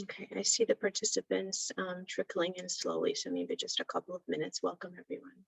Okay, I see the participants trickling in slowly, so maybe just a couple of minutes. Welcome, everyone.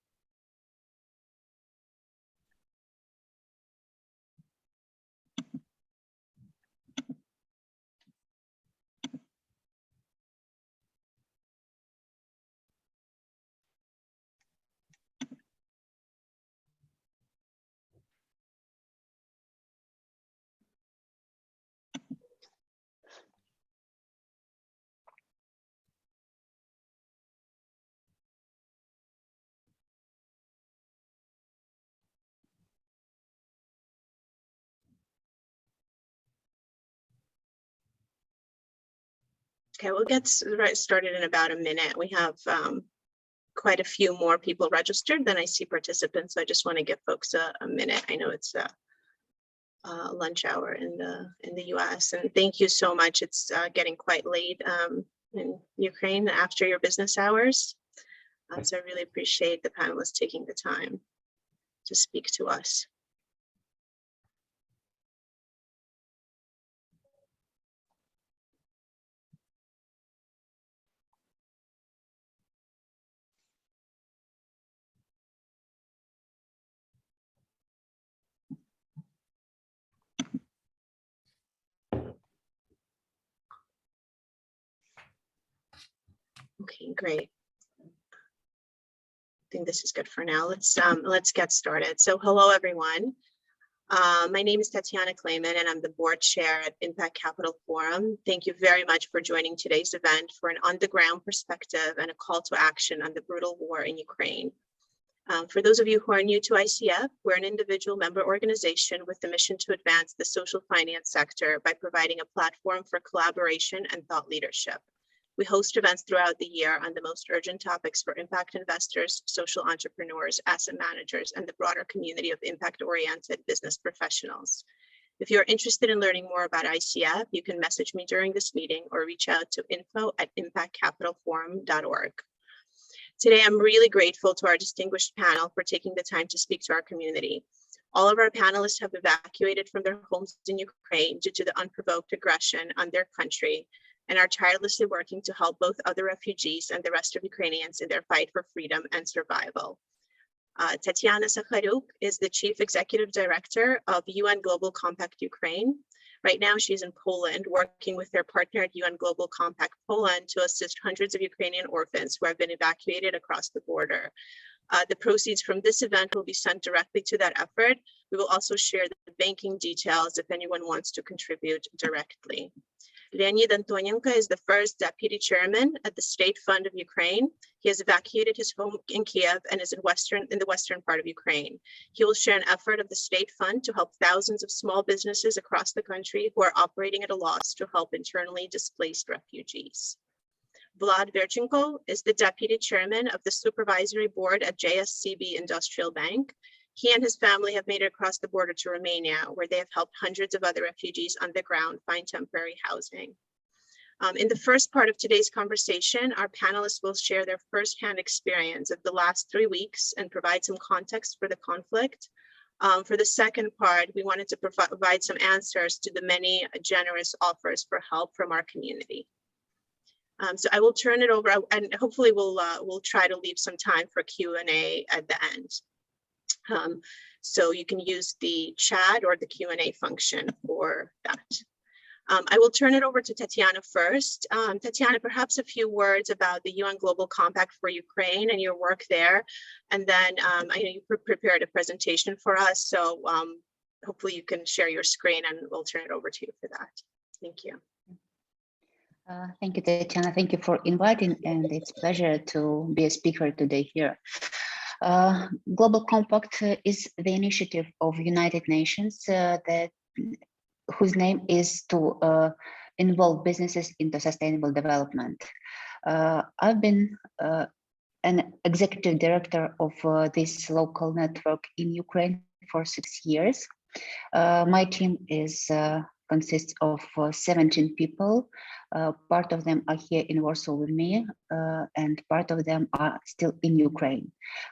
Okay, we'll get started in about a minute. We have quite a few more people registered than I see participants, so I just want to give folks a minute. I know it's lunch hour in the US, and thank you so much. It's getting quite late in Ukraine after your business hours, so I really appreciate the panelists taking the time to speak to us. Okay, great. I think this is good for now. Let's get started. So hello, everyone. My name is Tatiana Klayman, and I'm the board chair at Impact Capital Forum. Thank you very much for joining today's event for an on-the-ground perspective and a call to action on the brutal war in Ukraine. For those of you who are new to ICF, we're an individual member organization with the mission to advance the social finance sector by providing a platform for collaboration and thought leadership. We host events throughout the year on the most urgent topics for impact investors, social entrepreneurs, asset managers, and the broader community of impact-oriented business professionals. If you're interested in learning more about ICF, you can message me during this meeting or reach out to info@impactcapitalforum.org. Today, I'm really grateful to our distinguished panel for taking the time to speak to our community. All of our panelists have evacuated from their homes in Ukraine due to the unprovoked aggression on their country, and are tirelessly working to help both other refugees and the rest of Ukrainians in their fight for freedom and survival. Tatiana Sakharuk is the Chief Executive Director of UN Global Compact Ukraine. Right now, she's in Poland, working with their partner at UN Global Compact Poland to assist hundreds of Ukrainian orphans who have been evacuated across the border. The proceeds from this event will be sent directly to that effort. We will also share the banking details if anyone wants to contribute directly. Leonid Antonenko is the first deputy chairman at the State Fund of Ukraine. He has evacuated his home in Kiev and is in the western part of Ukraine. He will share an effort of the State Fund to help thousands of small businesses across the country who are operating at a loss to help internally displaced refugees. Vlad Verchenko is the deputy chairman of the Supervisory Board at JSCB Industrialbank. He and his family have made it across the border to Romania, where they have helped hundreds of other refugees on the ground find temporary housing. In the first part of today's conversation, our panelists will share their firsthand experience of the last 3 weeks and provide some context for the conflict. For the second part, we wanted to provide some answers to the many generous offers for help from our community. So I will turn it over, and hopefully we'll try to leave some time for Q&A at the end. So you can use the chat or the Q&A function for that. I will turn it over to Tatiana first. Tatiana, perhaps a few words about the UN Global Compact for Ukraine and your work there. And then I know you prepared a presentation for us, so hopefully you can share your screen and we'll turn it over to you for that. Thank you. Thank you, Tatiana. Thank you for inviting, and it's a pleasure to be a speaker today here. Global Compact is the initiative of United Nations whose name is to involve businesses into sustainable development. I've been an executive director of this local network in Ukraine for 6 years. My team consists of 17 people. Part of them are here in Warsaw with me, and part of them are still in Ukraine,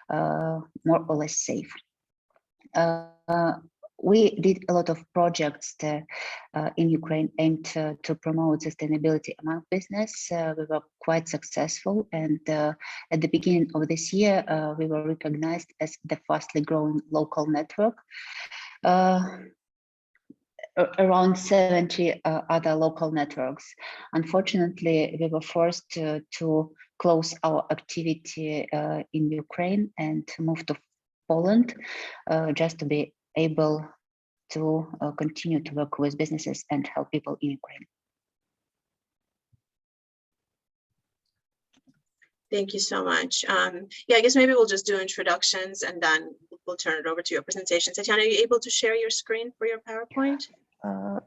more or less safe. we did a lot of projects in Ukraine aimed to promote sustainability among business. We were quite successful, and at the beginning of this year, we were recognized as the fastly growing local network. Around 70 other local networks. Unfortunately, we were forced to close our activity in Ukraine and move to Poland just to be able to continue to work with businesses and help people in Ukraine. Thank you so much. Yeah, I guess maybe we'll just do introductions and then we'll turn it over to your presentation. Tatiana, are you able to share your screen for your PowerPoint?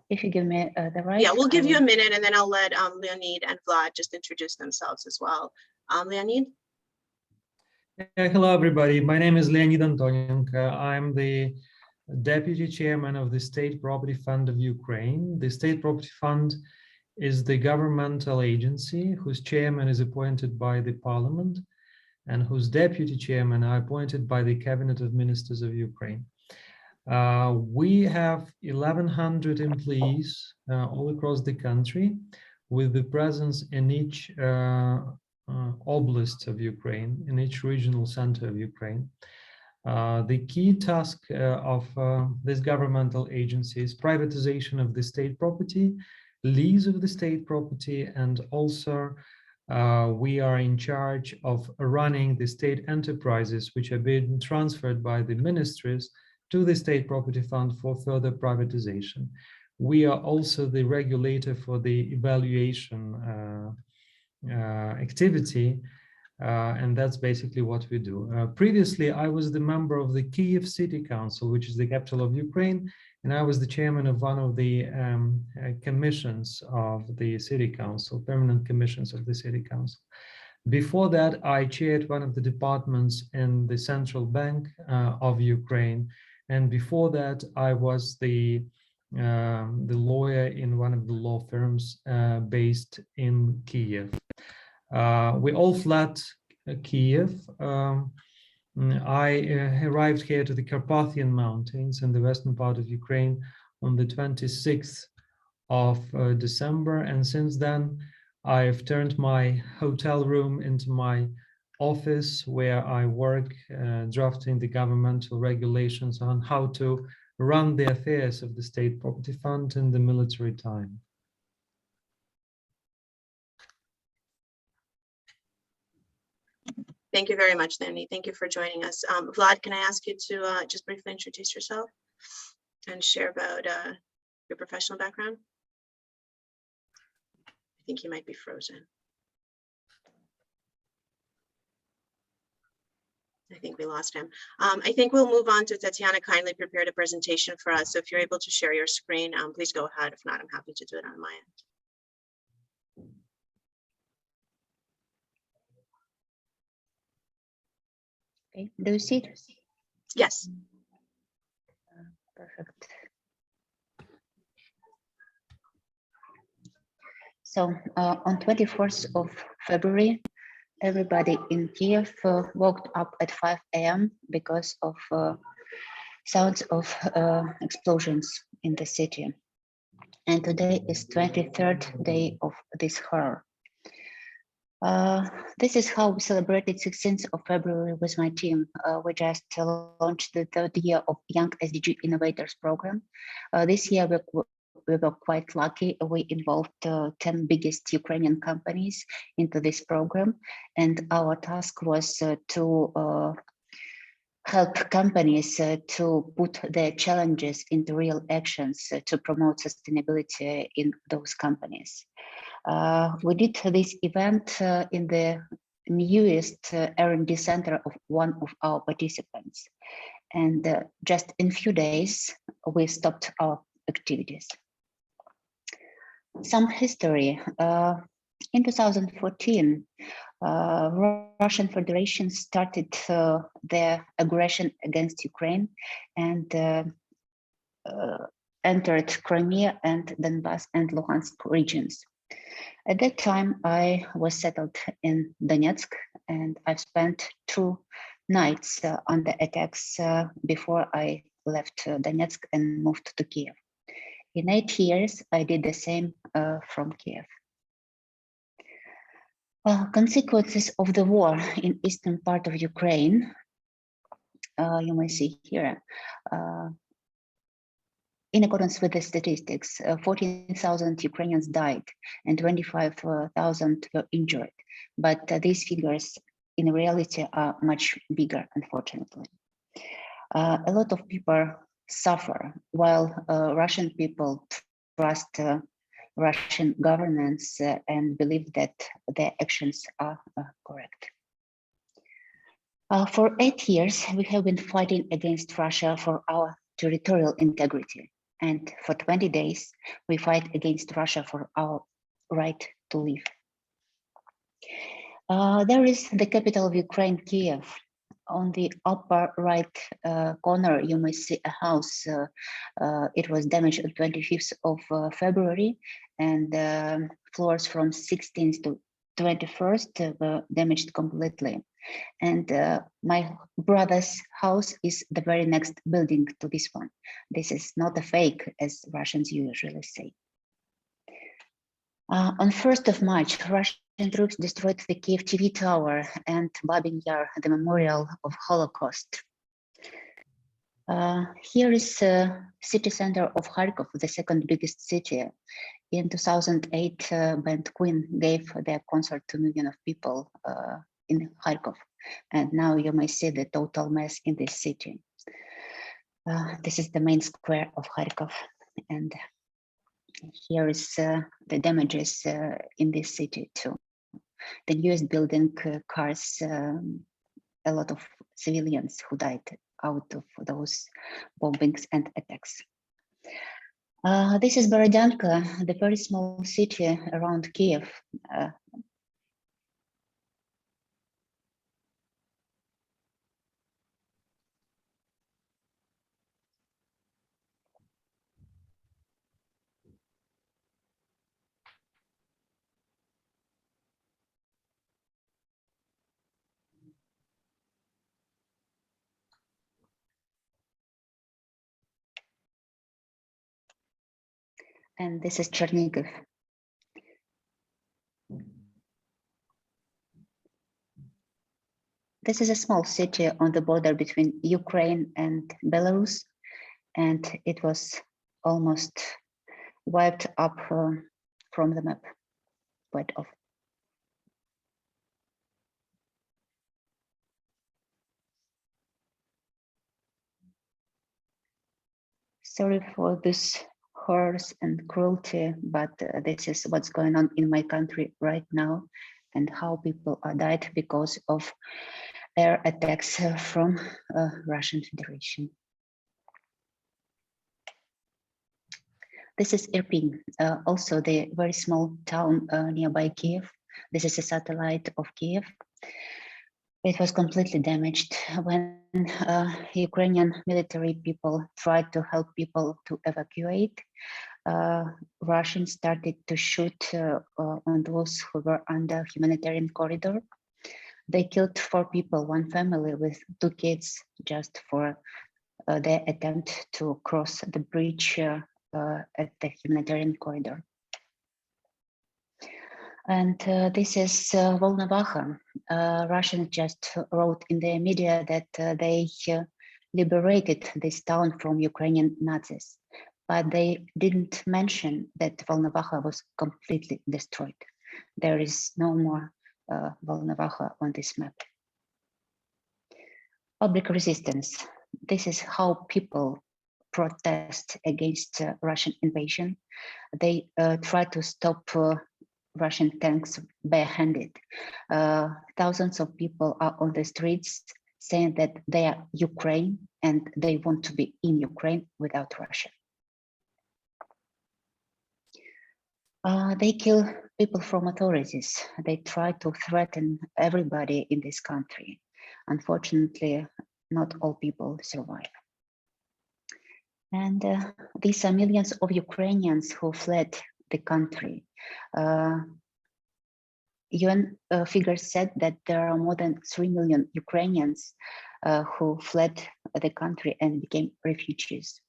If you give me the right. Yeah, we'll give you a minute and then I'll let Leonid and Vlad just introduce themselves as well. Leonid? Yeah, hello, everybody. My name is Leonid Antonenko. I'm the Deputy Chairman of the State Property Fund of Ukraine. The State Property Fund is the governmental agency whose chairman is appointed by the parliament and whose deputy chairman are appointed by the Cabinet of Ministers of Ukraine. We have 1,100 employees all across the country, with the presence in each oblast of Ukraine, in each regional center of Ukraine. The key task of this governmental agency is privatization of the state property, lease of the state property, and also we are in charge of running the state enterprises which are being transferred by the ministries to the State Property Fund for further privatization. We are also the regulator for the evaluation activity, and that's basically what we do. Previously, I was the member of the Kyiv City Council, which is the capital of Ukraine, and I was the chairman of one of the commissions of the City Council, permanent commissions of the City Council. Before that, I chaired one of the departments in the Central Bank of Ukraine, and before that, I was the lawyer in one of the law firms based in Kyiv. We all fled Kyiv. I arrived here to the Carpathian Mountains in the western part of Ukraine on the 26th of December, and since then I've turned my hotel room into my office where I work drafting the governmental regulations on how to run the affairs of the State Property Fund in the military time. Thank you very much, Leonid. Thank you for joining us. Vlad, can I ask you to just briefly introduce yourself and share about your professional background? I think you might be frozen. I think we lost him. I think we'll move on to Tatiana. Kindly prepared a presentation for us. So if you're able to share your screen, please go ahead. If not, I'm happy to do it on my end. Okay, do you see it? Yes. Perfect. So on 24th of February, everybody in Kiev woke up at 5 a.m. because of sounds of explosions in the city. And today is 23rd day of this horror. This is how we celebrated 16th of February with my team. We just launched the third year of Young SDG Innovators program. This year we were quite lucky. We involved 10 biggest Ukrainian companies into this program, and our task was to help companies to put their challenges into real actions to promote sustainability in those companies. We did this event in the newest R&D center of one of our participants, and just in few days we stopped our activities. Some history. In 2014, Russian Federation started their aggression against Ukraine and entered Crimea and Donbass and Luhansk regions. At that time, I was settled in Donetsk, and I've spent 2 nights on the attacks before I left Donetsk and moved to Kiev. In 8 years, I did the same from Kiev. Consequences of the war in eastern part of Ukraine, you may see here. In accordance with the statistics, 14,000 Ukrainians died and 25,000 were injured. But these figures in reality are much bigger, unfortunately. A lot of people suffer while Russian people trust Russian governance and believe that their actions are correct. For 8 years, we have been fighting against Russia for our territorial integrity. And for 20 days, we fight against Russia for our right to live. There is the capital of Ukraine, Kiev. On the upper right corner, you may see a house. It was damaged on 25th of February, and floors from 16th to 21st were damaged completely. And my brother's house is the very next building to this one. This is not a fake, as Russians usually say. On 1st of March, Russian troops destroyed the Kiev TV tower and Babin Yar, the memorial of Holocaust. Here is city center of Kharkov, the second biggest city. In 2008, band Queen gave their concert to millions of people in Kharkov. And now you may see the total mess in this city. This is the main square of Kharkov. And here is the damages in this city too. The newest building cars a lot of civilians who died out of those bombings and attacks. This is Borodyanka, the very small city around Kiev. And this is Chernihiv. This is a small city on the border between Ukraine and Belarus, and it was almost wiped up from the map quite often. Sorry for this horrors and cruelty, but this is what's going on in my country right now, and how people are died because of air attacks from Russian Federation. This is Irpin, also the very small town nearby Kiev. This is a satellite of Kiev. It was completely damaged when Ukrainian military people tried to help people to evacuate. Russians started to shoot on those who were under humanitarian corridor. They killed 4 people, 1 family with 2 kids, just for their attempt to cross the bridge at the humanitarian corridor. And this is Volnovakha. Russians just wrote in the media that they liberated this town from Ukrainian Nazis, but they didn't mention that Volnovakha was completely destroyed. There is no more Volnovakha on this map. Public resistance. This is how people protest against Russian invasion. They try to stop Russian tanks barehanded. Thousands of people are on the streets saying that they are Ukraine and they want to be in Ukraine without Russia. They kill people from authorities. They try to threaten everybody in this country. Unfortunately, not all people survive. And these are millions of Ukrainians who fled the country. UN figures said that there are more than 3 million Ukrainians who fled the country and became refugees.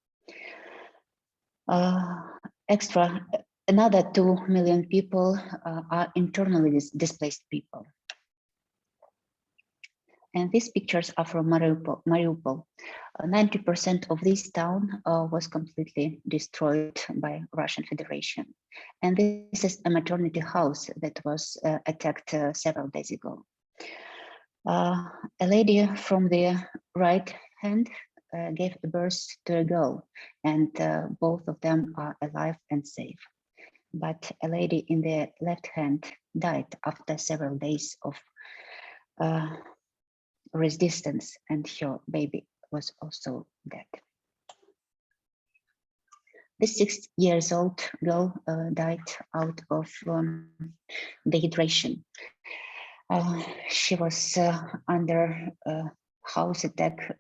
Another 2 million people are internally displaced people. And these pictures are from Mariupol. 90% of this town was completely destroyed by Russian Federation. And this is a maternity house that was attacked several days ago. A lady from the right hand gave birth to a girl, and both of them are alive and safe. But a lady in the left hand died after several days of resistance, and her baby was also dead. The 6-year-old girl died out of dehydration. She was under house attack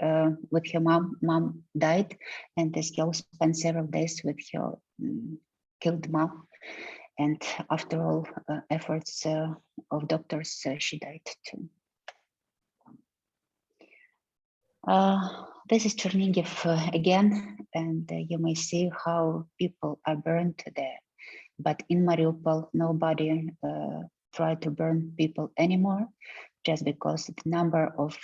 with her mom. Mom died, and this girl spent several days with her killed mom. And after all efforts of doctors, she died too. This is Chernigiv again, and you may see how people are burned there. But in Mariupol, nobody tried to burn people anymore, just because the number of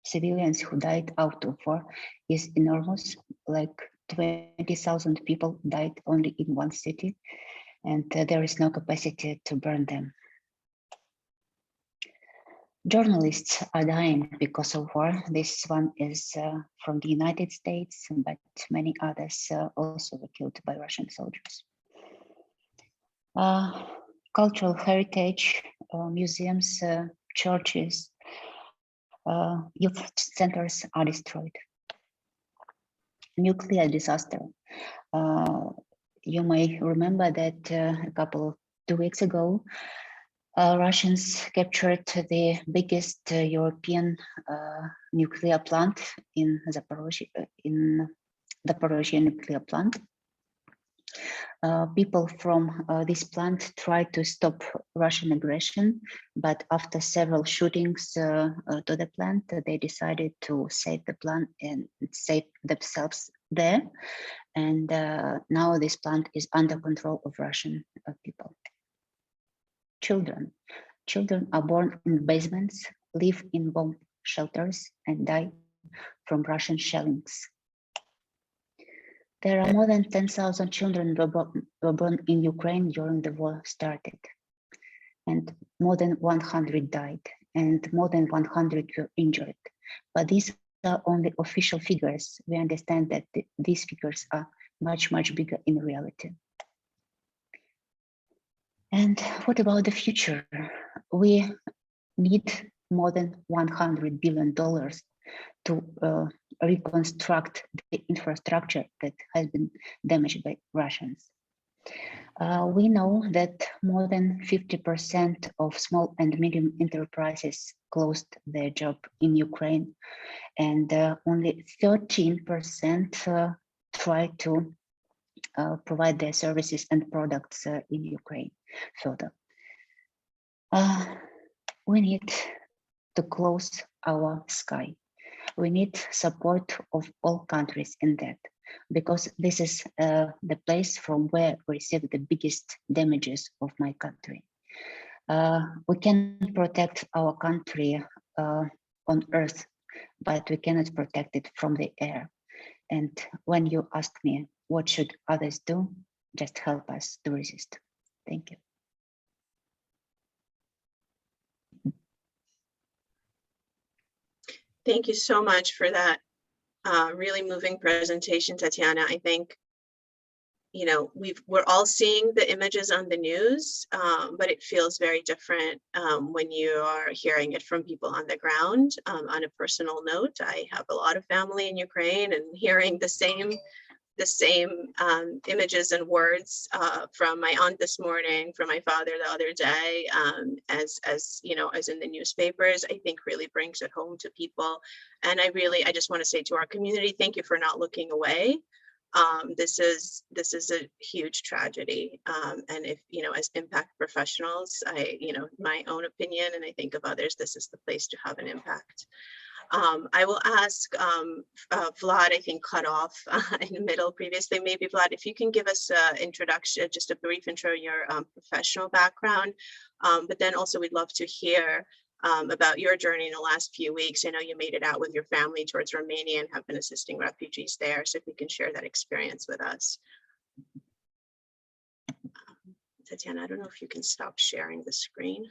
civilians who died out of war is enormous. Like 20,000 people died only in one city, and there is no capacity to burn them. Journalists are dying because of war. This one is from the United States, but many others also were killed by Russian soldiers. Cultural heritage, museums, churches, youth centers are destroyed. Nuclear disaster. You may remember that a couple of 2 weeks ago, Russians captured the biggest European nuclear plant in Zaporozhye, nuclear plant. People from this plant tried to stop Russian aggression, but after several shootings to the plant, they decided to save the plant and save themselves there. And now this plant is under control of Russian people. Children are born in basements, live in bomb shelters, and die from Russian shellings. There are more than 10,000 children were born in Ukraine during the war started, and more than 100 died, and more than 100 were injured. But these are only official figures. We understand that these figures are much, much bigger in reality. And what about the future? We need more than $100 billion to reconstruct the infrastructure that has been damaged by Russians. We know that more than 50% of small and medium enterprises closed their job in Ukraine, and only 13% try to provide their services and products in Ukraine further. We need to close our sky. We need support of all countries in that, because this is the place from where we receive the biggest damages of my country. We can protect our country on earth, but we cannot protect it from the air. And when you ask me, what should others do? Just help us to resist. Thank you. Thank you so much for that really moving presentation, Tatiana. I think, you know, we're all seeing the images on the news, but it feels very different when you are hearing it from people on the ground. On a personal note, I have a lot of family in Ukraine, and hearing the same images and words from my aunt this morning, from my father the other day, as you know, as in the newspapers, I think really brings it home to people. And I just want to say to our community, thank you for not looking away. This is a huge tragedy. And if, as impact professionals, my own opinion, and I think of others, this is the place to have an impact. I will ask Vlad, I think cut off in the middle previously. Maybe Vlad, if you can give us an introduction, just a brief intro, your professional background, but then also we'd love to hear about your journey in the last few weeks. I know you made it out with your family towards Romania and have been assisting refugees there. So if you can share that experience with us. Tatiana, I don't know if you can stop sharing the screen.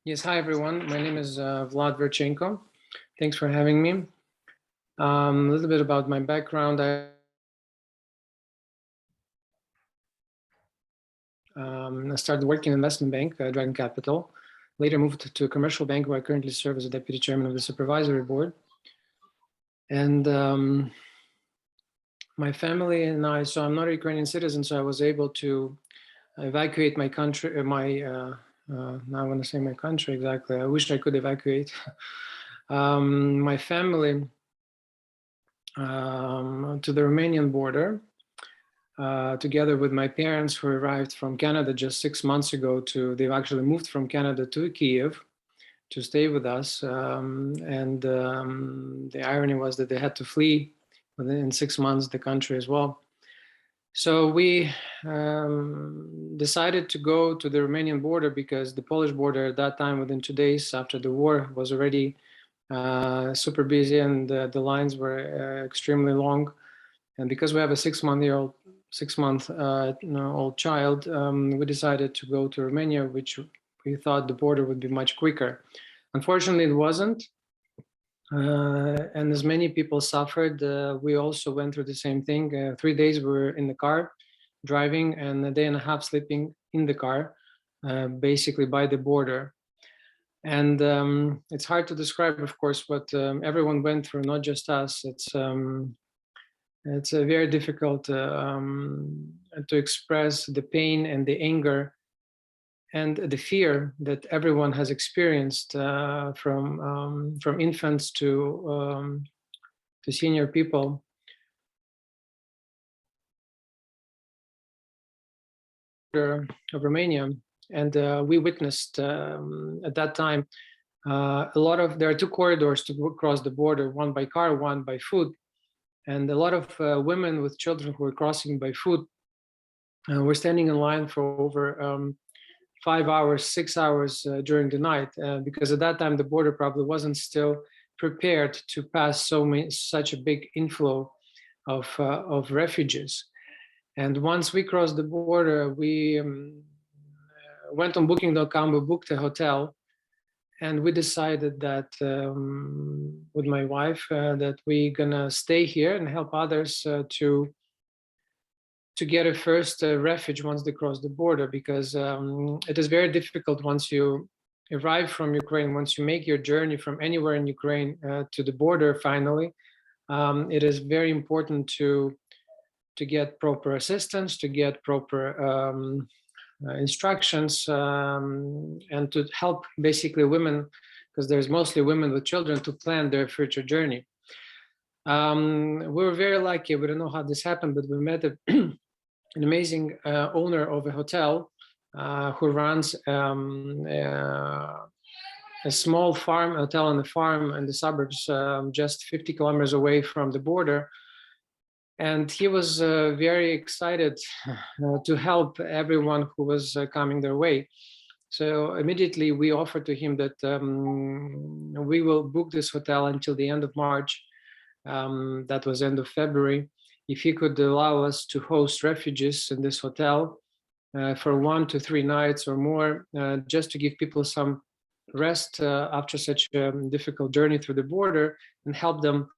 Yes, hi everyone. My name is Vlad Verchenko. Thanks for having me. A little bit about my background. I started working in investment bank, Dragon Capital. Later moved to a commercial bank where I currently serve as a deputy chairman of the supervisory board. And my family and I, so I'm not a Ukrainian citizen, so I was able to evacuate my country, now I want to say my country exactly. I wish I could evacuate my family to the Romanian border, together with my parents who arrived from Canada just 6 months ago. They've actually moved from Canada to Kiev to stay with us. The irony was that they had to flee within 6 months the country as well. So we decided to go to the Romanian border because the Polish border at that time, within 2 days after the war, was already super busy, and the lines were extremely long. And because we have a 6 month old child, we decided to go to Romania, which we thought the border would be much quicker. Unfortunately, it wasn't. And as many people suffered, we also went through the same thing. 3 days we were in the car driving, and a day and a half sleeping in the car, basically by the border. And it's hard to describe, of course, what everyone went through, not just us. It's very difficult to express the pain and the anger and the fear that everyone has experienced, from infants to senior people. Of Romania, and we witnessed at that time there are 2 corridors to cross the border, one by car, one by foot, and a lot of women with children who were crossing by foot were standing in line for over 5 hours, 6 hours during the night, because at that time the border probably wasn't still prepared to pass such a big inflow of refugees. And once we crossed the border, we went on booking.com, we booked a hotel, and we decided that with my wife that we're gonna stay here and help others to get a first refuge once they cross the border, because it is very difficult once you arrive from Ukraine, once you make your journey from anywhere in Ukraine to the border finally. It is very important to get proper assistance, to get proper instructions, and to help basically women, because there's mostly women with children, to plan their future journey. We were very lucky. We don't know how this happened, but we met an amazing owner of a hotel who runs a small hotel on the farm in the suburbs, just 50 kilometers away from the border. And he was very excited to help everyone who was coming their way. So immediately we offered to him that we will book this hotel until the end of March. That was end of February. If he could allow us to host refugees in this hotel for 1 to 3 nights or more, just to give people some rest after such a difficult journey through the border, and help them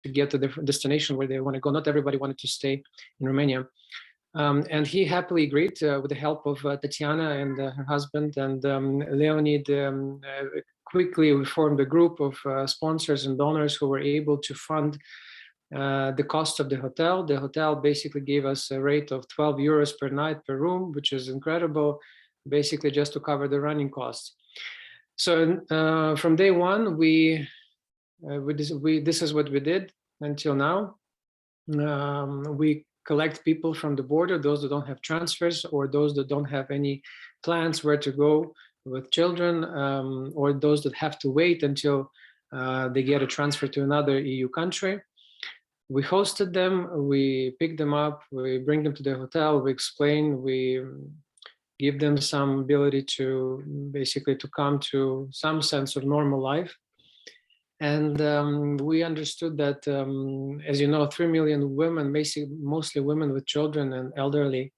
to get to the destination where they want to go. Not everybody wanted to stay in Romania. And he happily agreed with the help of Tatiana and her husband and Leonid. Quickly we formed a group of sponsors and donors who were able to fund the cost of the hotel. The hotel basically gave us a rate of 12 euros per night per room, which is incredible, basically just to cover the running costs. So from day one, this is what we did until now. We collect people from the border, those that don't have transfers or those that don't have any plans where to go with children, or those that have to wait until they get a transfer to another EU country. We hosted them, we pick them up, we bring them to the hotel, we explain, we give them some ability to basically to come to some sense of normal life. And we understood that, as you know, 3 million women, mostly women with children and elderly,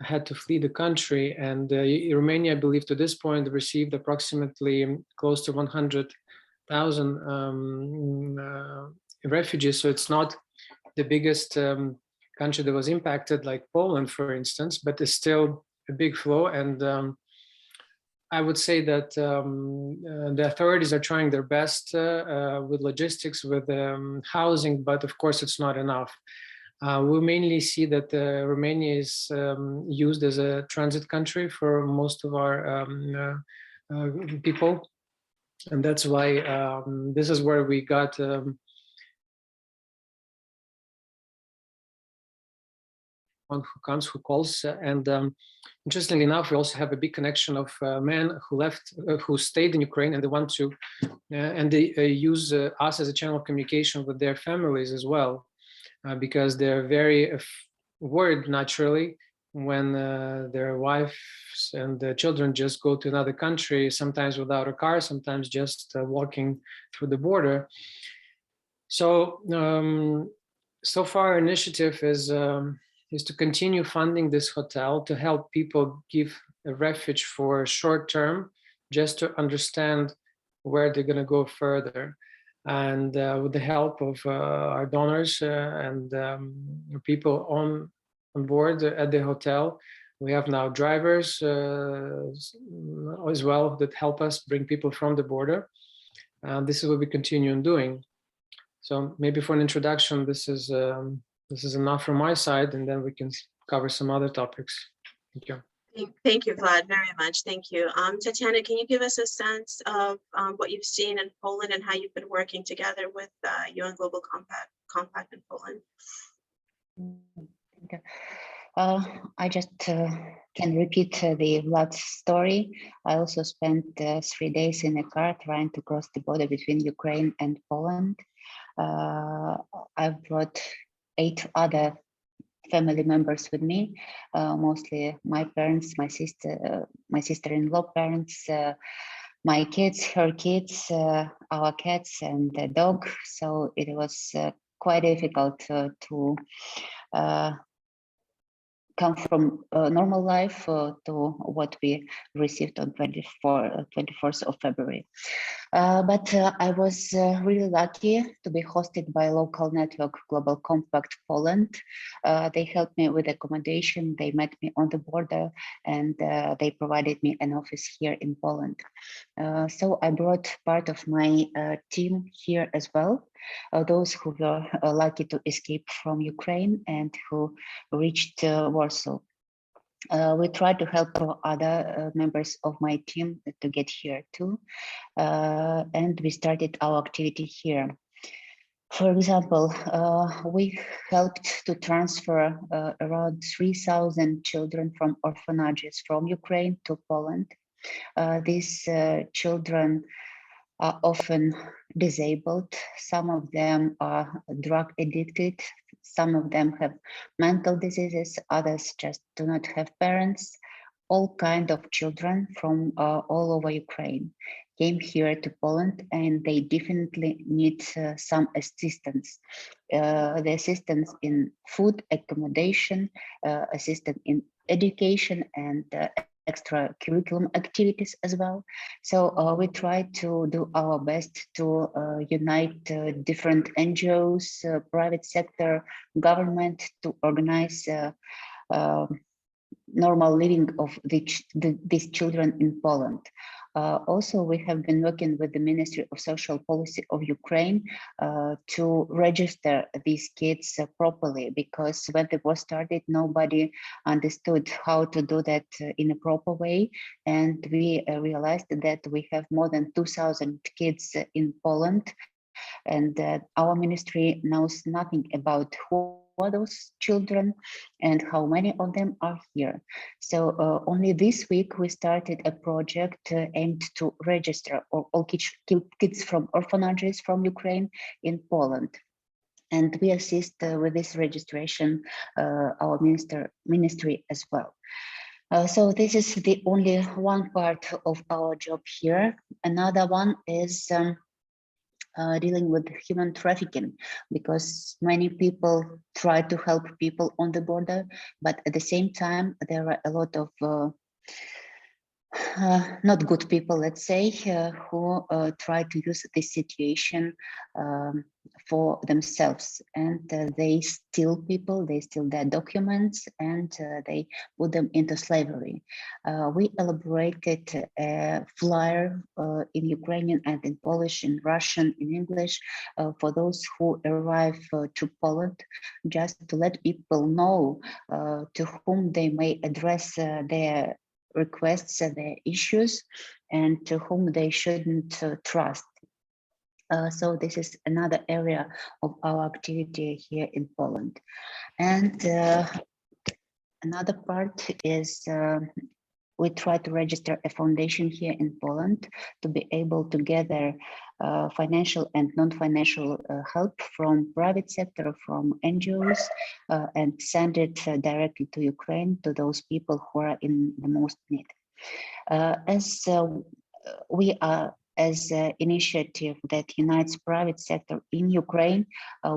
had to flee the country. And Romania, I believe, to this point, received approximately close to 100,000 refugees. So it's not the biggest country that was impacted, like Poland, for instance, but it's still a big flow. And I would say that the authorities are trying their best with logistics, with housing, but of course it's not enough. We mainly see that Romania is used as a transit country for most of our people. And that's why this is where we got one who comes, who calls. And interestingly enough, we also have a big connection of men who left, who stayed in Ukraine, and they want to, and they use us as a channel of communication with their families as well, because they're very worried naturally when their wives and their children just go to another country, sometimes without a car, sometimes just walking through the border. So, so far our initiative is to continue funding this hotel to help people give a refuge for short term, just to understand where they're going to go further. And with the help of our donors and people on board at the hotel, we have now drivers as well that help us bring people from the border. This is what we continue on doing. So maybe for an introduction, this is enough from my side, and then we can cover some other topics. Thank you. Thank you, Vlad, very much. Thank you. Tatiana, can you give us a sense of what you've seen in Poland and how you've been working together with UN Global Compact in Poland? Okay. I just can repeat the Vlad's story. I also spent 3 days in a car trying to cross the border between Ukraine and Poland. I brought 8 other family members with me, mostly my parents, my sister-in-law parents, my kids, her kids, our cats, and the dog. So it was quite difficult to come from normal life to what we received on 24th of February. But I was really lucky to be hosted by a local network, Global Compact Poland. They helped me with accommodation, they met me on the border, and they provided me an office here in Poland. So I brought part of my team here as well, those who were lucky to escape from Ukraine and who reached Warsaw. We tried to help other members of my team to get here too, and we started our activity here. For example, we helped to transfer around 3,000 children from orphanages from Ukraine to Poland. These children are often disabled. Some of them are drug addicted. Some of them have mental diseases. Others just do not have parents. All kinds of children from all over Ukraine came here to Poland, and they definitely need some assistance. The assistance in food, accommodation, assistance in education, and extra curriculum activities as well. So we try to do our best to unite different NGOs, private sector, government to organize normal living of these children in Poland. Also, we have been working with the Ministry of Social Policy of Ukraine to register these kids properly, because when the war started, nobody understood how to do that in a proper way. And we realized that we have more than 2,000 kids in Poland, and our ministry knows nothing about who are those children and how many of them are here. So only this week we started a project aimed to register all kids from orphanages from Ukraine in Poland. And we assist with this registration our ministry as well. So this is the only one part of our job here. Another one is dealing with human trafficking, because many people try to help people on the border, but at the same time, there are a lot of not good people, let's say, who try to use this situation for themselves, and they steal people, they steal their documents, and they put them into slavery. We elaborated a flyer in Ukrainian and in Polish, in Russian, in English, for those who arrive to Poland, just to let people know to whom they may address their requests and their issues, and to whom they shouldn't trust. So this is another area of our activity here in Poland. And another part is we try to register a foundation here in Poland to be able to gather financial and non-financial help from private sector, from NGOs, and send it directly to Ukraine, to those people who are in the most need. As we are as an initiative that unites private sector in Ukraine,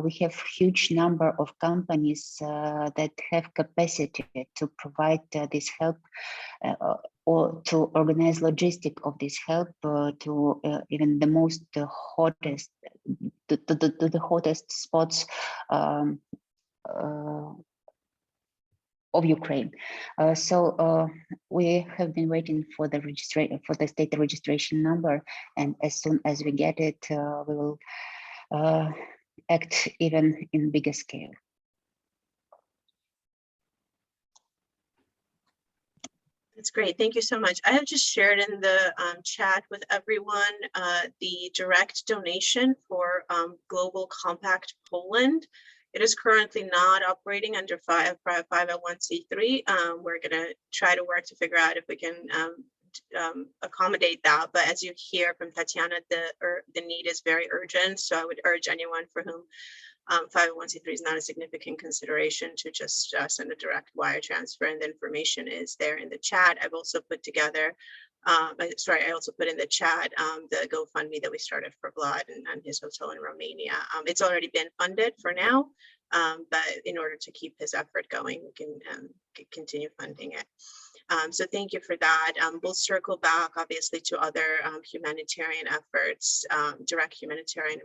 we have huge number of companies that have capacity to provide this help or to organize logistic of this help to even the most hottest, to the hottest spots of Ukraine. So we have been waiting for the registration, for the state registration number, and as soon as we get it, we will act even in bigger scale. That's great. Thank you so much. I have just shared in the chat with everyone the direct donation for Global Compact Poland. It is currently not operating under 501c3. We're going to try to work to figure out if we can accommodate that. But as you hear from Tatiana, the need is very urgent. So I would urge anyone for whom 501c3 is not a significant consideration to just send a direct wire transfer, and the information is there in the chat. I've also put together, I also put in the chat the GoFundMe that we started for Vlad and his hotel in Romania. It's already been funded for now, but in order to keep his effort going, we can continue funding it. So thank you for that. We'll circle back, obviously, to other humanitarian efforts, direct humanitarian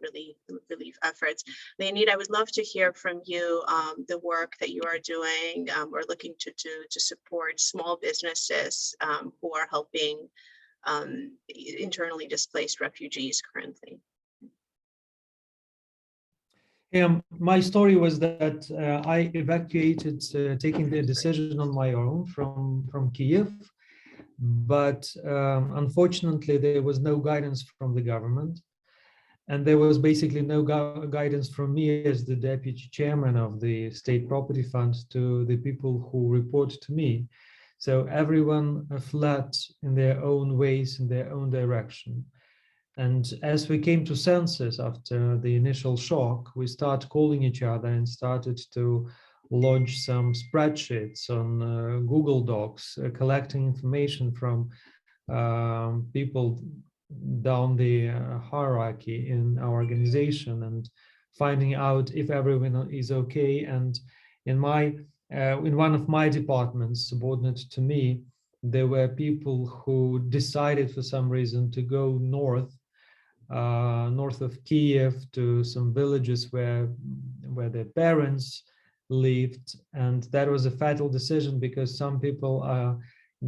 relief efforts. Leonid, I would love to hear from you the work that you are doing or looking to do to support small businesses who are helping internally displaced refugees currently. My story was that I evacuated, taking the decision on my own from Kiev, but unfortunately there was no guidance from the government, and there was basically no guidance from me as the deputy chairman of the State Property Fund to the people who report to me. So everyone fled in their own ways, in their own direction. And as we came to senses after the initial shock, we started calling each other and started to launch some spreadsheets on Google Docs, collecting information from people down the hierarchy in our organization and finding out if everyone is okay. And in one of my departments, subordinate to me, there were people who decided for some reason to go north of Kiev to some villages where their parents lived, and that was a fatal decision because some people are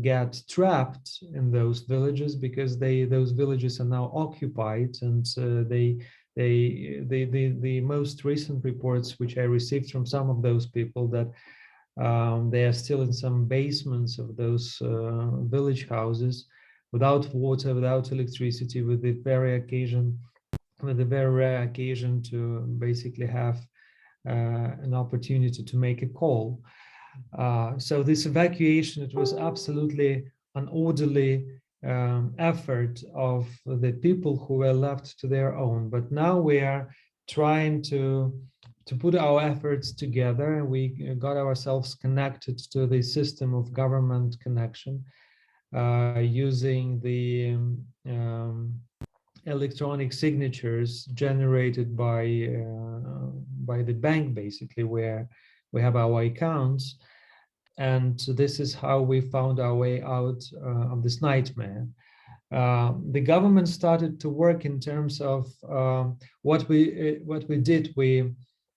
get trapped in those villages because those villages are now occupied, and the most recent reports which I received from some of those people that they are still in some basements of those village houses without water, without electricity, with the very rare occasion to basically have an opportunity to make a call. So this evacuation, it was absolutely an orderly effort of the people who were left to their own. But now we are trying to put our efforts together, and we got ourselves connected to the system of government connection using the electronic signatures generated by the bank, basically, where we have our accounts. And this is how we found our way out of this nightmare. The government started to work in terms of what we did. We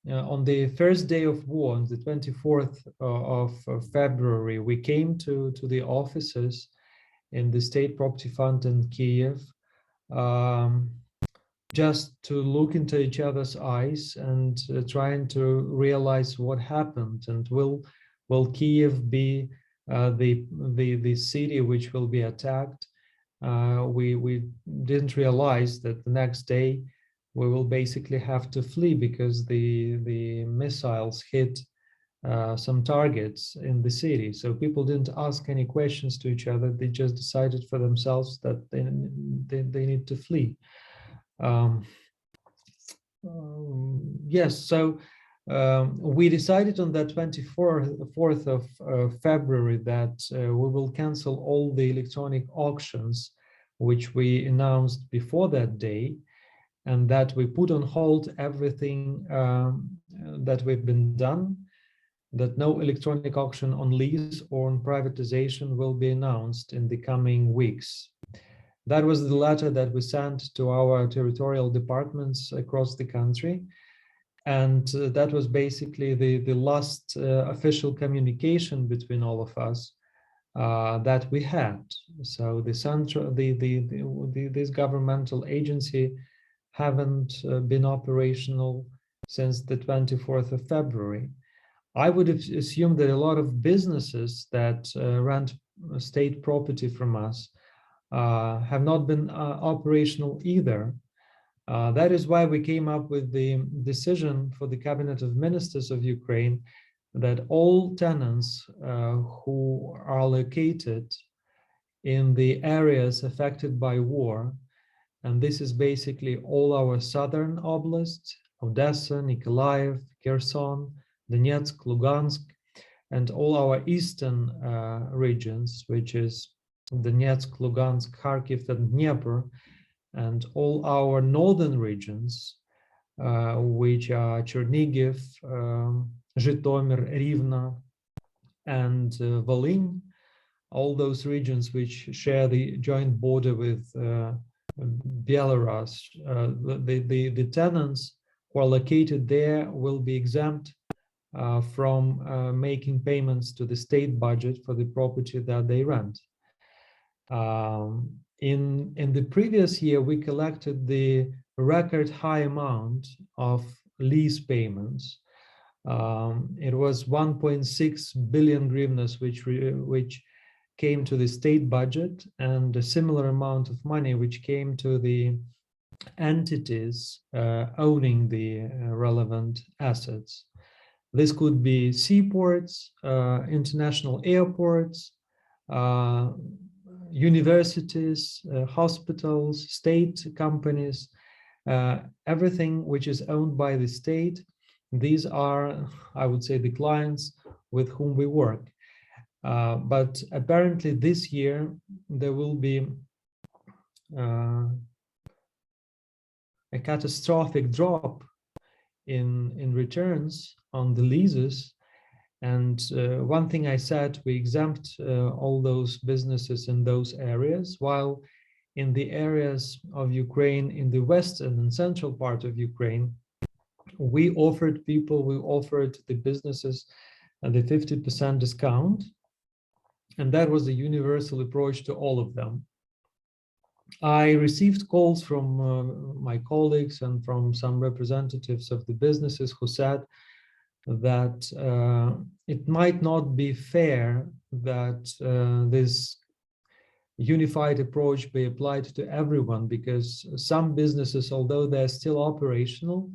on the first day of war, on the 24th of February, we came to the offices in the State Property Fund in Kiev, just to look into each other's eyes and trying to realize what happened, and will Kiev be the city which will be attacked. We didn't realize that the next day we will basically have to flee because the missiles hit some targets in the city. So people didn't ask any questions to each other. They just decided for themselves that they need to flee. Yes, so we decided on that 24th of February that we will cancel all the electronic auctions which we announced before that day, and that we put on hold everything that we've been done, that no electronic auction on lease or on privatization will be announced in the coming weeks. That was the letter that we sent to our territorial departments across the country. And that was basically the last official communication between all of us that we had. So this governmental agency haven't been operational since the 24th of February. I would assume that a lot of businesses that rent state property from us have not been operational either. That is why we came up with the decision for the Cabinet of Ministers of Ukraine that all tenants who are located in the areas affected by war, and this is basically all our southern oblasts, Odessa, Nikolaev, Kherson, Donetsk, Lugansk, and all our eastern regions, which is Donetsk, Lugansk, Kharkiv, and Dnieper, and all our northern regions, which are Chernigiv, Zhytomyr, Rivne, and Volyn, all those regions which share the joint border with Belarus. The tenants who are located there will be exempt from making payments to the state budget for the property that they rent. In the previous year, we collected the record high amount of lease payments. It was 1.6 billion hryvnias, which came to the state budget, and a similar amount of money which came to the entities owning the relevant assets. This could be seaports, international airports, universities, hospitals, state companies, everything which is owned by the state. These are, I would say, the clients with whom we work. But apparently this year there will be a catastrophic drop in returns on the leases. And one thing I said, we exempt all those businesses in those areas, while in the areas of Ukraine, in the western and central part of Ukraine, we offered the businesses the 50% discount. And that was a universal approach to all of them. I received calls from my colleagues and from some representatives of the businesses who said that it might not be fair that this unified approach be applied to everyone, because some businesses, although they're still operational,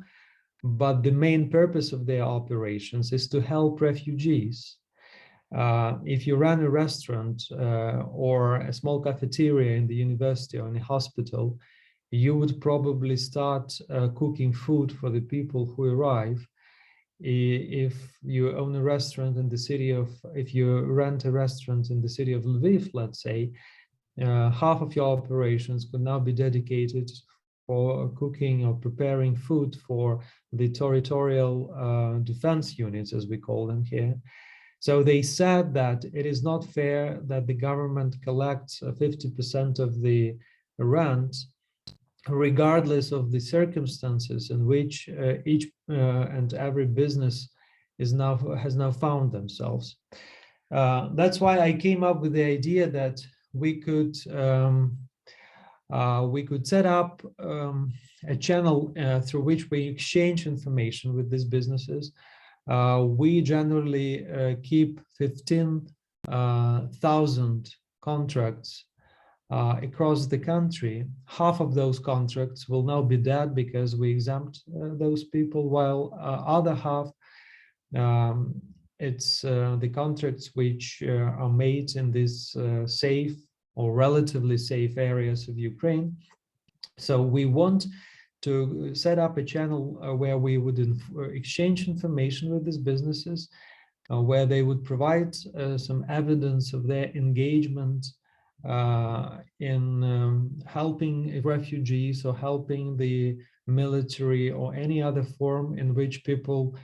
but the main purpose of their operations is to help refugees. If you run a restaurant or a small cafeteria in the university or in a hospital, you would probably start cooking food for the people who arrive. If you own a restaurant in the city of, if you rent a restaurant in the city of Lviv, let's say, half of your operations could now be dedicated for cooking or preparing food for the territorial defense units, as we call them here. So they said that it is not fair that the government collects 50% of the rent, regardless of the circumstances in which each and every business has now found themselves. That's why I came up with the idea that we could set up a channel through which we exchange information with these businesses. We generally keep 15,000 contracts across the country. Half of those contracts will now be dead because we exempt those people, while other half, it's the contracts which are made in these safe or relatively safe areas of Ukraine. So we want to set up a channel where we would exchange information with these businesses, where they would provide some evidence of their engagement in helping refugees or helping the military or any other form in which people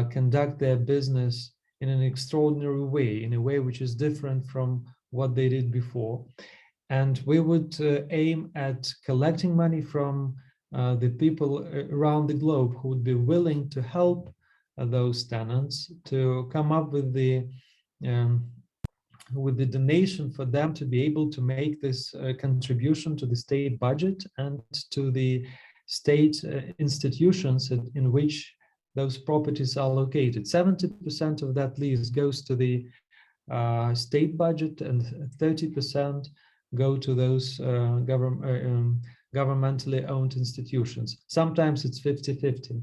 conduct their business in an extraordinary way, in a way which is different from what they did before. And we would aim at collecting money from the people around the globe who would be willing to help those tenants to come up with the donation for them to be able to make this contribution to the state budget and to the state institutions in which those properties are located. 70% of that lease goes to the state budget and 30% go to those governmentally owned institutions. Sometimes it's 50-50.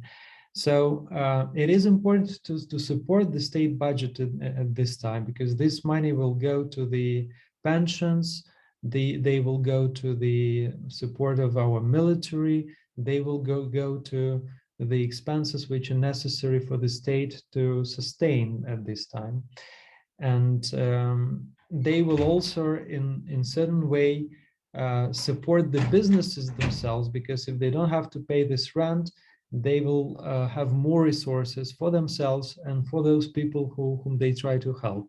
So it is important to support the state budget at this time, because this money will go to the pensions, they will go to the support of our military, they will go to the expenses which are necessary for the state to sustain at this time. And they will also in certain way support the businesses themselves, because if they don't have to pay this rent, they will have more resources for themselves and for those people whom they try to help.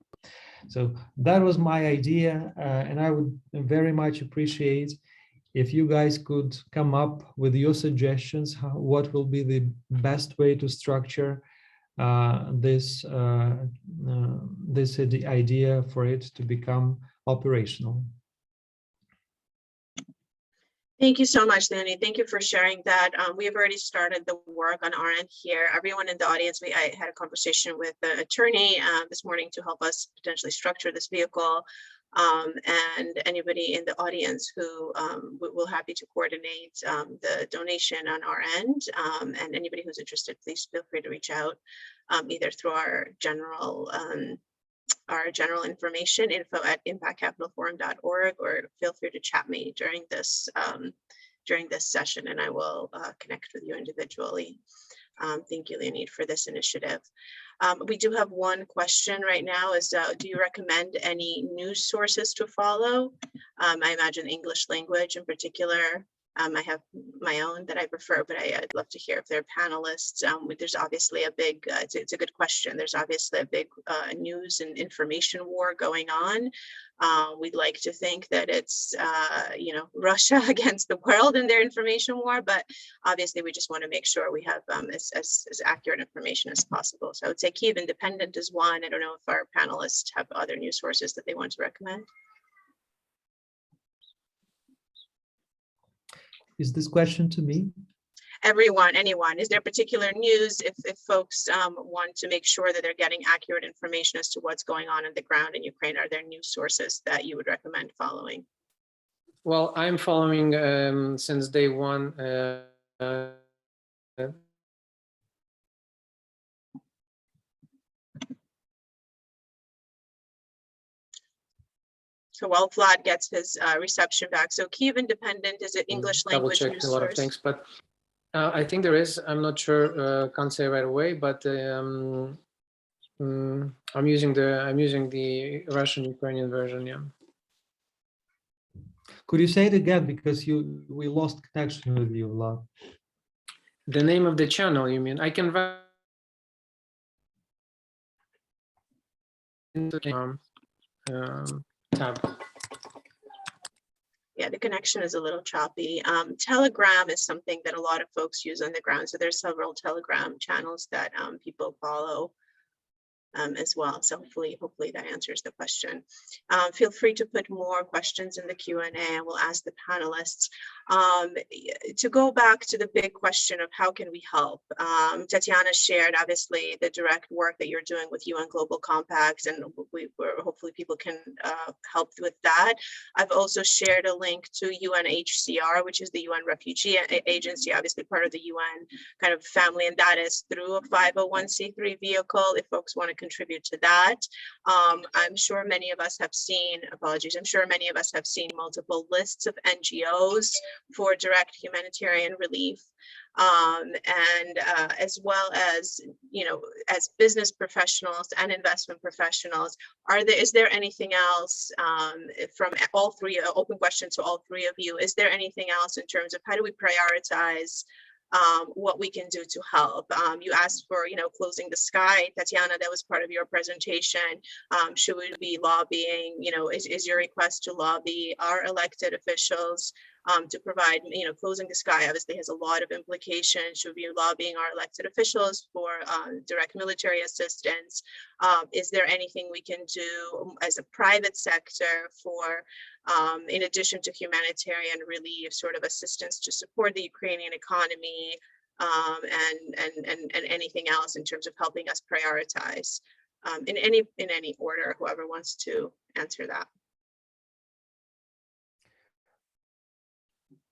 So that was my idea, and I would very much appreciate if you guys could come up with your suggestions, what will be the best way to structure this idea for it to become operational. Thank you so much, Leonid. Thank you for sharing that. We have already started the work on our end here. Everyone in the audience, I had a conversation with the attorney this morning to help us potentially structure this vehicle. And anybody in the audience who we're happy to coordinate the donation on our end. And anybody who's interested, please feel free to reach out either through our general information, info@impactcapitalforum.org, or feel free to chat me during this session, and I will connect with you individually. Thank you, Leonid, for this initiative. We do have one question right now, is do you recommend any news sources to follow? I imagine English language in particular. I have my own that I prefer, but I'd love to hear if they're panelists. There's obviously a big, it's a good question. There's obviously a big news and information war going on. We'd like to think that it's, Russia against the world in their information war, but obviously we just want to make sure we have as accurate information as possible. So I would say Kyiv Independent is one. I don't know if our panelists have other news sources that they want to recommend. Is this question to me? Everyone, anyone. Is there particular news if folks want to make sure that they're getting accurate information as to what's going on the ground in Ukraine? Are there news sources that you would recommend following? Well, I'm following since day one. So while Vlad gets his reception back, so Kyiv Independent is an English language news a lot of source. things, but I think there is. I'm not sure. Can't say right away, but I'm using the Russian Ukrainian version. Yeah. Could you say it again, because we lost connection with you, Vlad? The name of the channel, you mean? I can tab. Yeah, the connection is a little choppy. Telegram is something that a lot of folks use on the ground. So there's several Telegram channels that people follow as well. So hopefully that answers the question. Feel free to put more questions in the Q&A and we'll ask the panelists. To go back to the big question of how can we help? Tatiana shared obviously the direct work that you're doing with UN Global Compact, and hopefully people can help with that. I've also shared a link to UNHCR, which is the UN Refugee Agency, obviously part of the UN kind of family, and that is through a 501c3 vehicle if folks want to contribute to that. I'm sure many of us have seen, I'm sure many of us have seen multiple lists of NGOs for direct humanitarian relief. And as well as, as business professionals and investment professionals, is there anything else from all three, open question to all three of you, is there anything else in terms of how do we prioritize what we can do to help? You asked for, closing the sky. Tatiana, that was part of your presentation. Should we be lobbying, is your request to lobby our elected officials to provide, closing the sky obviously has a lot of implications. Should we be lobbying our elected officials for direct military assistance? Is there anything we can do as a private sector for, in addition to humanitarian relief, sort of assistance to support the Ukrainian economy, and anything else in terms of helping us prioritize in any order, whoever wants to answer that.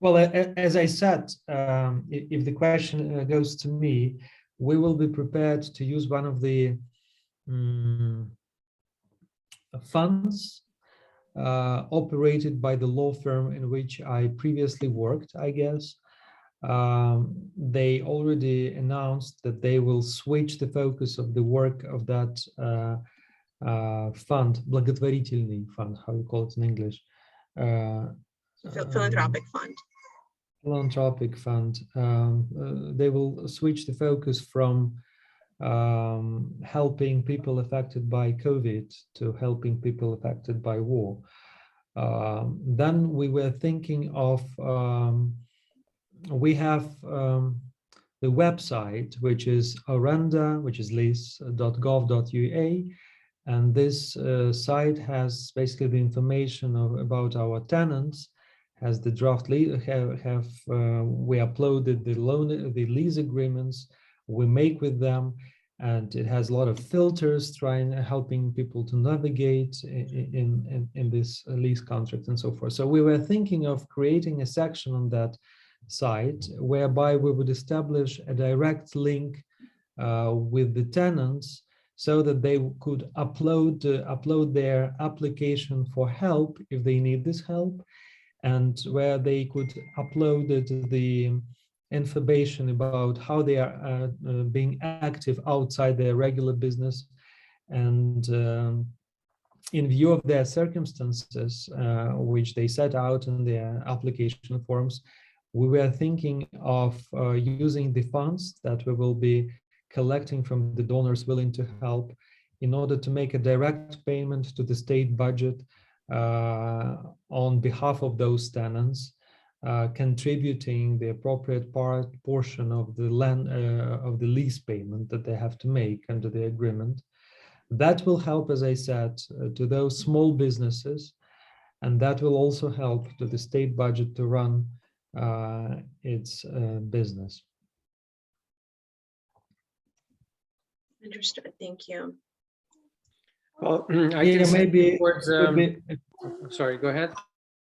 Well, as I said, if the question goes to me, we will be prepared to use one of the funds operated by the law firm in which I previously worked, I guess. They already announced that they will switch the focus of the work of that fund, благотворительный fund, how you call it in English? Philanthropic fund. Philanthropic fund. They will switch the focus from helping people affected by COVID to helping people affected by war. Then we were thinking of, we have the website, which is arenda, which is lease.gov.ua, and this site has basically the information about our tenants, has the draft we uploaded the lease agreements we make with them, and it has a lot of filters helping people to navigate in this lease contract and so forth. So we were thinking of creating a section on that site whereby we would establish a direct link with the tenants so that they could upload their application for help if they need this help, and where they could upload the information about how they are being active outside their regular business, and in view of their circumstances, which they set out in their application forms, we were thinking of using the funds that we will be collecting from the donors willing to help in order to make a direct payment to the state budget on behalf of those tenants, contributing the appropriate portion of the land of the lease payment that they have to make under the agreement. That will help, as I said, to those small businesses, and that will also help to the state budget to run its business. Understood. Thank you. Well, I Yeah, can say maybe towards, it would be, sorry, go ahead.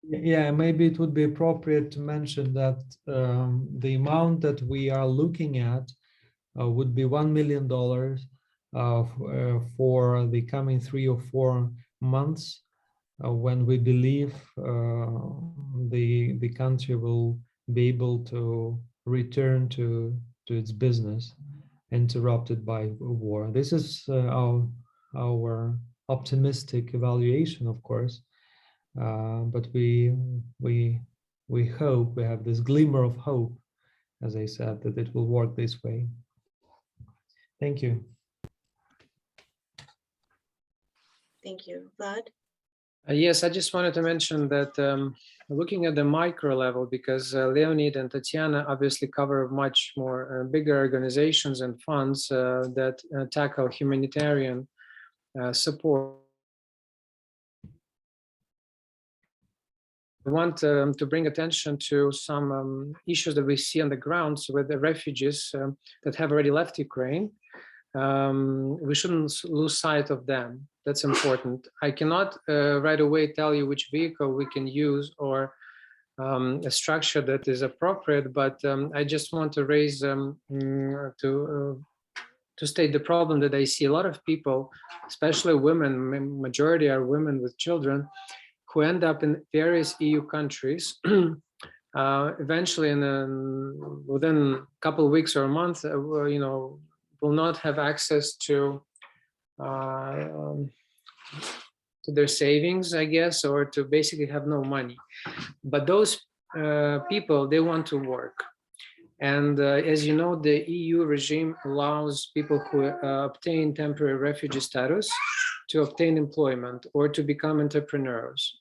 yeah, maybe it would be appropriate to mention that the amount that we are looking at would be $1 million for the coming 3 or 4 months, when we believe the country will be able to return to its business interrupted by war. This is our optimistic evaluation, of course, but we hope, we have this glimmer of hope, as I said, that it will work this way. Thank you. Thank you. Vlad? Yes, I just wanted to mention that looking at the micro level, because Leonid and Tatiana obviously cover much more bigger organizations and funds that tackle humanitarian support. I want to bring attention to some issues that we see on the ground with the refugees that have already left Ukraine. We shouldn't lose sight of them. That's important. I cannot right away tell you which vehicle we can use or a structure that is appropriate, but I just want to raise to state the problem that I see a lot of people, especially women, majority are women with children, who end up in various EU countries. Eventually, within a couple of weeks or a month, will not have access to their savings, I guess, or to basically have no money. But those people, they want to work. And as you know, the EU regime allows people who obtain temporary refugee status to obtain employment or to become entrepreneurs.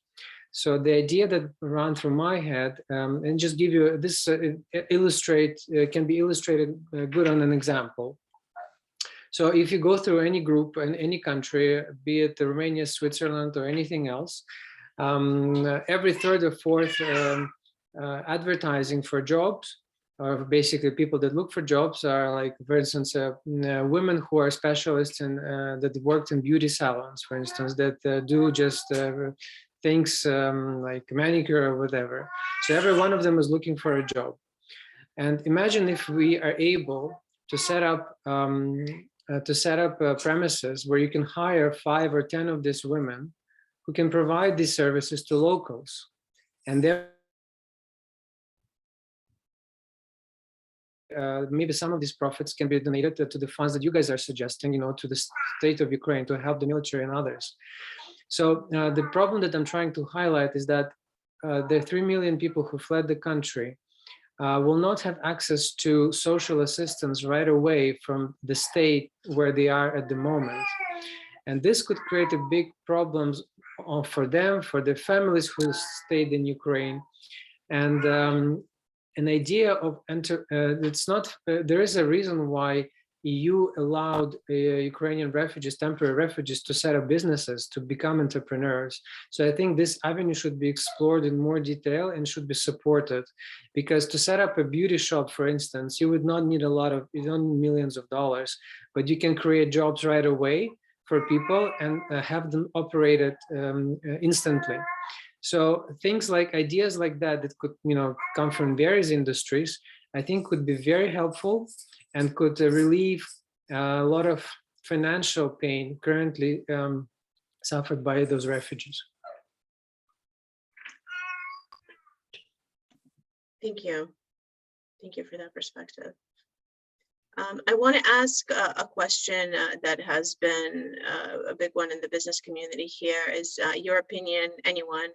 So the idea that ran through my head, and just give you this can be illustrated good on an example. So if you go through any group in any country, be it Romania, Switzerland, or anything else, every third or fourth advertising for jobs, or basically people that look for jobs, are like, for instance, women who are specialists in that worked in beauty salons, for instance, that do just things like manicure or whatever. So every one of them is looking for a job. And imagine if we are able to set up premises where you can hire 5 or 10 of these women who can provide these services to locals, and maybe some of these profits can be donated to the funds that you guys are suggesting, to the state of Ukraine to help the military and others. So the problem that I'm trying to highlight is that the 3 million people who fled the country will not have access to social assistance right away from the state where they are at the moment. And this could create a big problems for them, for their families who stayed in Ukraine. And an idea of there is a reason why EU allowed Ukrainian refugees, temporary refugees, to set up businesses, to become entrepreneurs. So I think this avenue should be explored in more detail and should be supported, because to set up a beauty shop, for instance, you would not need you don't need millions of dollars, but you can create jobs right away for people and have them operated instantly. So things like ideas like that could come from various industries, I think would be very helpful and could relieve a lot of financial pain currently suffered by those refugees. Thank you. Thank you for that perspective. I want to ask a question that has been a big one in the business community here is your opinion, anyone,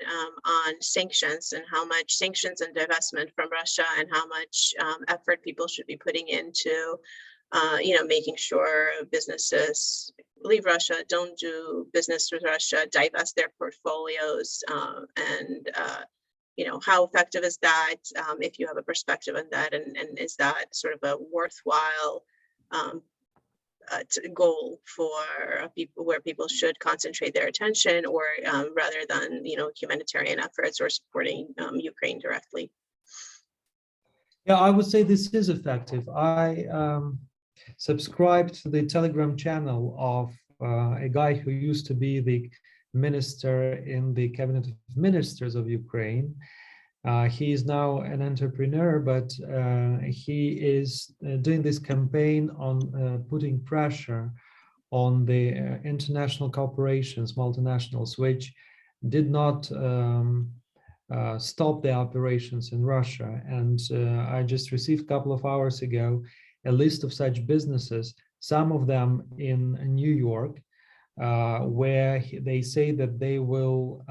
on sanctions and how much sanctions and divestment from Russia and how much effort people should be putting into, making sure businesses leave Russia, don't do business with Russia, divest their portfolios, and how effective is that, if you have a perspective on that, and is that sort of a worthwhile goal for people, where people should concentrate their attention, or rather than humanitarian efforts or supporting Ukraine directly? Yeah, I would say this is effective. I subscribe to the Telegram channel of a guy who used to be the minister in the cabinet of ministers of Ukraine. He is now an entrepreneur, but he is doing this campaign on putting pressure on the international corporations, multinationals, which did not stop the operations in Russia. And I just received a couple of hours ago a list of such businesses, some of them in New York, where they say that they will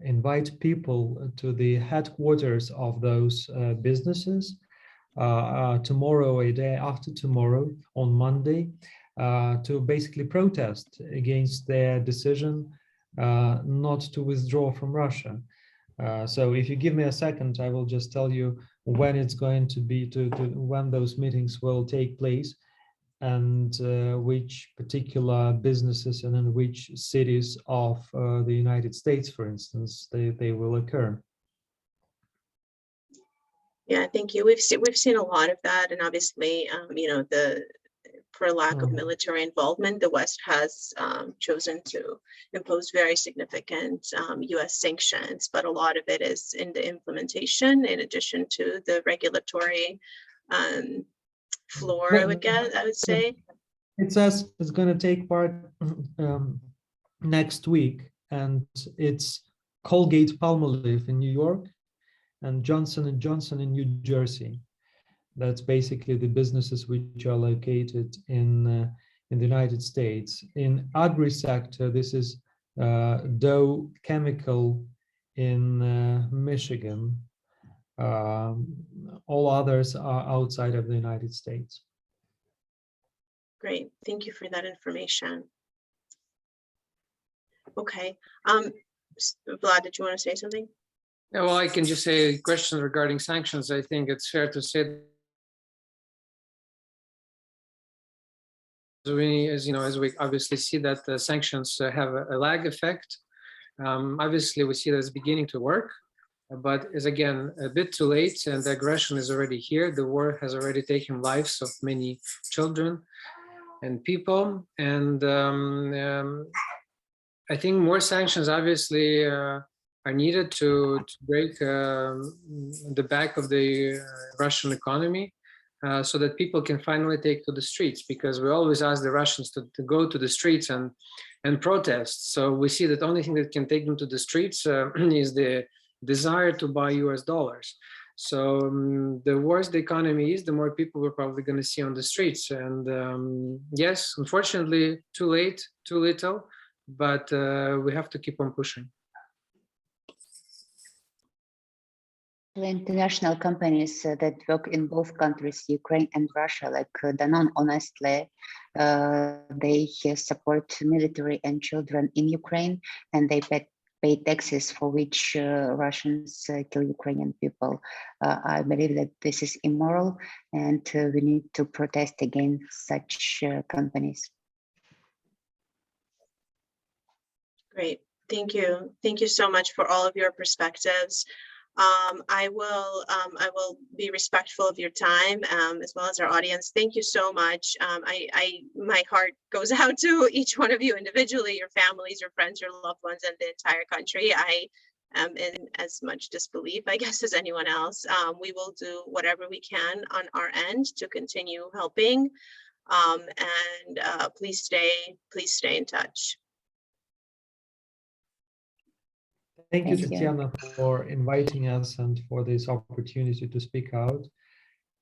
invite people to the headquarters of those businesses tomorrow, a day after tomorrow, on Monday, to basically protest against their decision not to withdraw from Russia. So if you give me a second, I will just tell you when it's going to be, when those meetings will take place, and which particular businesses and in which cities of the United States, for instance, they will occur. Yeah, thank you. We've seen a lot of that, and obviously, for lack of military involvement, the West has chosen to impose very significant U.S. sanctions, but a lot of it is in the implementation, in addition to the regulatory floor. I would say. It says it's going to take part next week, and it's Colgate-Palmolive in New York and Johnson & Johnson in New Jersey. That's basically the businesses which are located in the United States. In agri sector, this is Dow Chemical in Michigan. All others are outside of the United States. Great, thank you for that information. Okay, Vlad, did you want to say something? Yeah, well, I can just say a question regarding sanctions. I think it's fair to say, as we obviously see that the sanctions have a lag effect. Obviously, we see that it's beginning to work, but is again a bit too late, and the aggression is already here. The war has already taken lives of many children and people, and I think more sanctions obviously are needed to break the back of the Russian economy, so that people can finally take to the streets, because we always ask the Russians to go to the streets and protest. So we see that the only thing that can take them to the streets is the desire to buy US dollars. So the worse the economy is, the more people we're probably going to see on the streets. And yes, unfortunately, too late, too little, but we have to keep on pushing. International companies that work in both countries, Ukraine and Russia, like Danone or Nestle, they support military and children in Ukraine, and they pay taxes for which Russians kill Ukrainian people. I believe that this is immoral, and we need to protest against such companies. Great, thank you. Thank you so much for all of your perspectives. I will be respectful of your time, as well as our audience. Thank you so much. My heart goes out to each one of you individually, your families, your friends, your loved ones, and the entire country. I am in as much disbelief, I guess, as anyone else. We will do whatever we can on our end to continue helping. And please stay in touch. Thank you, Tatiana, for inviting us and for this opportunity to speak out.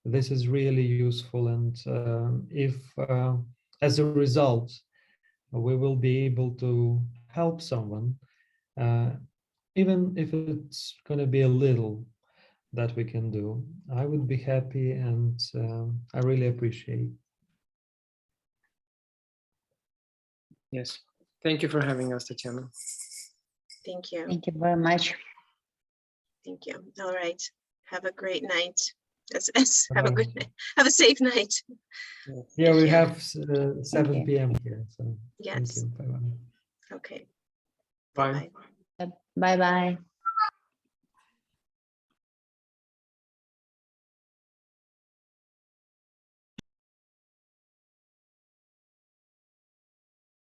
this is really useful. And if as a result, we will be able to help someone, even if it's going to be a little that we can do, I would be happy, and I really appreciate. Yes. Thank you for having us, Tatiana. Thank you. Thank you very much. Thank you. All right. Have a great night. Have a good night. Have a safe night. Yeah, Thank we you. have 7 p.m. here. So Yes. thank you. Bye-bye. Okay. Bye. Bye-bye. Bye-bye.